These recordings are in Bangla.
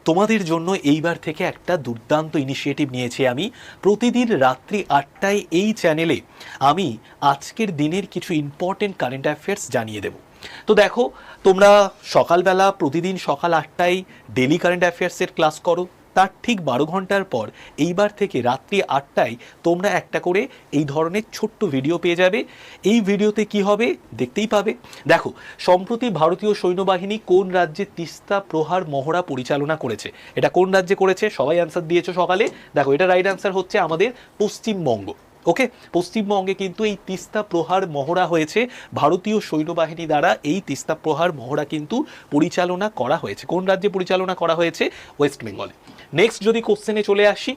তোমাদের জন্য এইবার থেকে একটা দুর্দান্ত ইনিশিয়েটিভ নিয়েছি আমি। প্রতিদিন রাত্রি 8টায় এই চ্যানেলে আমি আজকের দিনের কিছু ইম্পর্টেন্ট কারেন্ট অ্যাফেয়ার্স জানিয়ে দেব। তো দেখো, তোমরা সকালবেলা প্রতিদিন সকাল 8টায় ডেলি কারেন্ট অ্যাফেয়ার্সের ক্লাস করো, তার ঠিক 12 ঘন্টার পর এইবার থেকে রাত্রি 8টায় তোমরা একটা করে এই ধরনের ছোট্ট ভিডিও পেয়ে যাবে। এই ভিডিওতে কি হবে দেখতেই পাবে। দেখো, সম্প্রতি ভারতীয় সৈন্যবাহিনী কোন রাজ্যে তিস্তা প্রহার মহড়া পরিচালনা করেছে? এটা কোন রাজ্যে করেছে? সবাই অ্যান্সার দিয়েছো সকালে। দেখো, এটা রাইট অ্যান্সার হচ্ছে আমাদের পশ্চিমবঙ্গ। ওকে, পশ্চিমবঙ্গে কিন্তু এই তিস্তা প্রহার মহড়া হয়েছে। ভারতীয় সৈন্যবাহিনী দ্বারা এই তিস্তা প্রহার মহড়া কিন্তু পরিচালনা করা হয়েছে। কোন রাজ্যে পরিচালনা করা হয়েছে? ওয়েস্ট বেঙ্গলে। নেক্সট যদি কোশ্চেনে চলে আসি,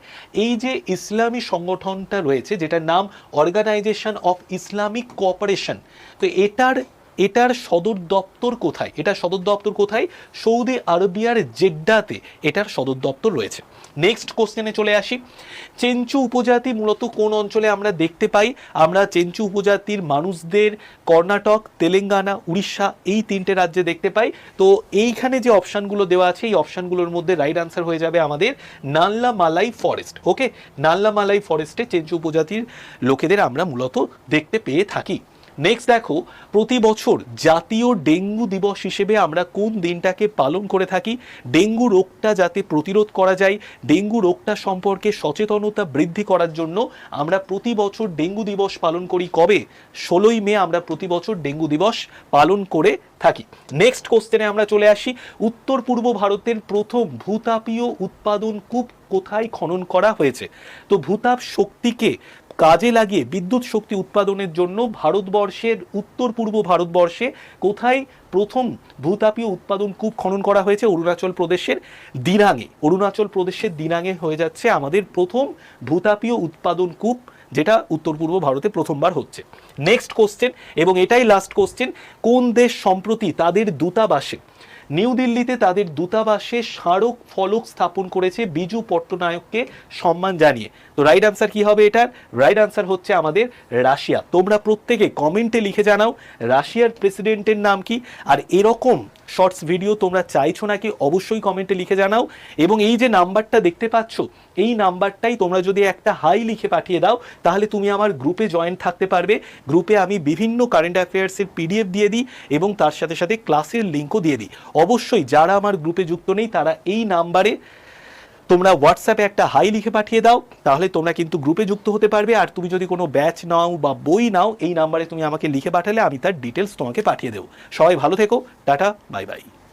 এই যে ইসলামী সংগঠনটা রয়েছে যেটার নাম অর্গানাইজেশন অফ ইসলামিক কোঅপারেশন, তো এটার সদর দপ্তর কোথায়? এটার সদর দপ্তর কোথায়? সৌদি আরবিয়ার জেড্ডাতে এটার সদর দপ্তর রয়েছে। নেক্সট কোশ্চেনে চলে আসি, চেঞ্চু উপজাতি মূলত কোন অঞ্চলে আমরা দেখতে পাই? আমরা চেঞ্চু উপজাতির মানুষদের কর্ণাটক, তেলেঙ্গানা, উড়িষ্যা এই 3টে রাজ্যে দেখতে পাই। তো এইখানে যে অপশানগুলো দেওয়া আছে এই অপশানগুলোর মধ্যে রাইট আনসার হয়ে যাবে আমাদের নাল্লামালাই ফরেস্ট। ওকে, নাল্লামালাই ফরেস্টে চেঞ্চু উপজাতির লোকেদের আমরা মূলত দেখতে পেয়ে থাকি। নেক্সট দেখো, প্রতি বছর জাতীয় ডেঙ্গু দিবস হিসেবে আমরা কোন দিনটাকে পালন করে থাকি? ডেঙ্গু রোগটা যাতে প্রতিরোধ করা যায়, ডেঙ্গু রোগটা সম্পর্কে সচেতনতা বৃদ্ধি করার জন্য আমরা প্রতি বছর ডেঙ্গু দিবস পালন করি। কবে? 16ই মে আমরা প্রতি বছর ডেঙ্গু দিবস পালন করে থাকি। নেক্সট কোশ্চেনে আমরা চলে আসি, উত্তর পূর্ব ভারতের প্রথম ভূতাপীয় উৎপাদন কূপ কোথায় খনন করা হয়েছে? তো ভূতাপ শক্তিকে কাজে লাগিয়ে বিদ্যুৎ শক্তি উৎপাদনের জন্য ভারতবর্ষের উত্তর পূর্ব ভারতবর্ষে কোথায় প্রথম ভূতাপীয় উৎপাদন কূপ খনন করা হয়েছে? অরুণাচল প্রদেশের দিনাঙে। অরুণাচল প্রদেশের দিনাঙে হয়ে যাচ্ছে আমাদের প্রথম ভূতাপীয় উৎপাদন কূপ, যেটা উত্তর পূর্ব ভারতে প্রথমবার হচ্ছে। নেক্সট কোশ্চেন, এবং এটাই লাস্ট কোশ্চেন, কোন দেশ সম্প্রতি তাদের দূতাবাসে নিউ দিল্লিতে তাদের দূতাবাসে স্মারক ফলক স্থাপন করেছে বিজু পট্টনায়ককে সম্মান জানিয়ে? তো রাইট আনসার কি হবে এটার? রাইট আনসার হচ্ছে আমাদের রাশিয়া। তোমরা প্রত্যেকে কমেন্টে লিখে জানাও রাশিয়ার প্রেসিডেন্টের নাম কি। আর এরকম শর্টস ভিডিও তোমরা চাইছো নাকি অবশ্যই কমেন্টে লিখে জানাও। এবং এই যে নাম্বারটা দেখতে পাচ্ছ, এই নাম্বারটাই তোমরা যদি একটা হাই লিখে পাঠিয়ে দাও তাহলে তুমি আমার গ্রুপে জয়েন থাকতে পারবে। গ্রুপে আমি বিভিন্ন কারেন্ট অ্যাফেয়ার্সের পিডিএফ দিয়ে দিই এবং তার সাথে সাথে ক্লাসের লিঙ্কও দিয়ে দিই। অবশ্যই যারা আমার গ্রুপে যুক্ত নেই তারা এই নাম্বারে তোমরা হোয়াটসঅ্যাপে একটা হাই লিখে পাঠিয়ে দাও, তাহলে তোমরা কিন্তু গ্রুপে যুক্ত হতে পারবে। আর তুমি যদি কোনো ব্যাচ নাও বা বই নাও, এই নাম্বারে তুমি আমাকে লিখে পাঠালে আমি তার ডিটেলস তোমাকে পাঠিয়ে দেবো। সবাই ভালো থেকো, টাটা, বাই বাই।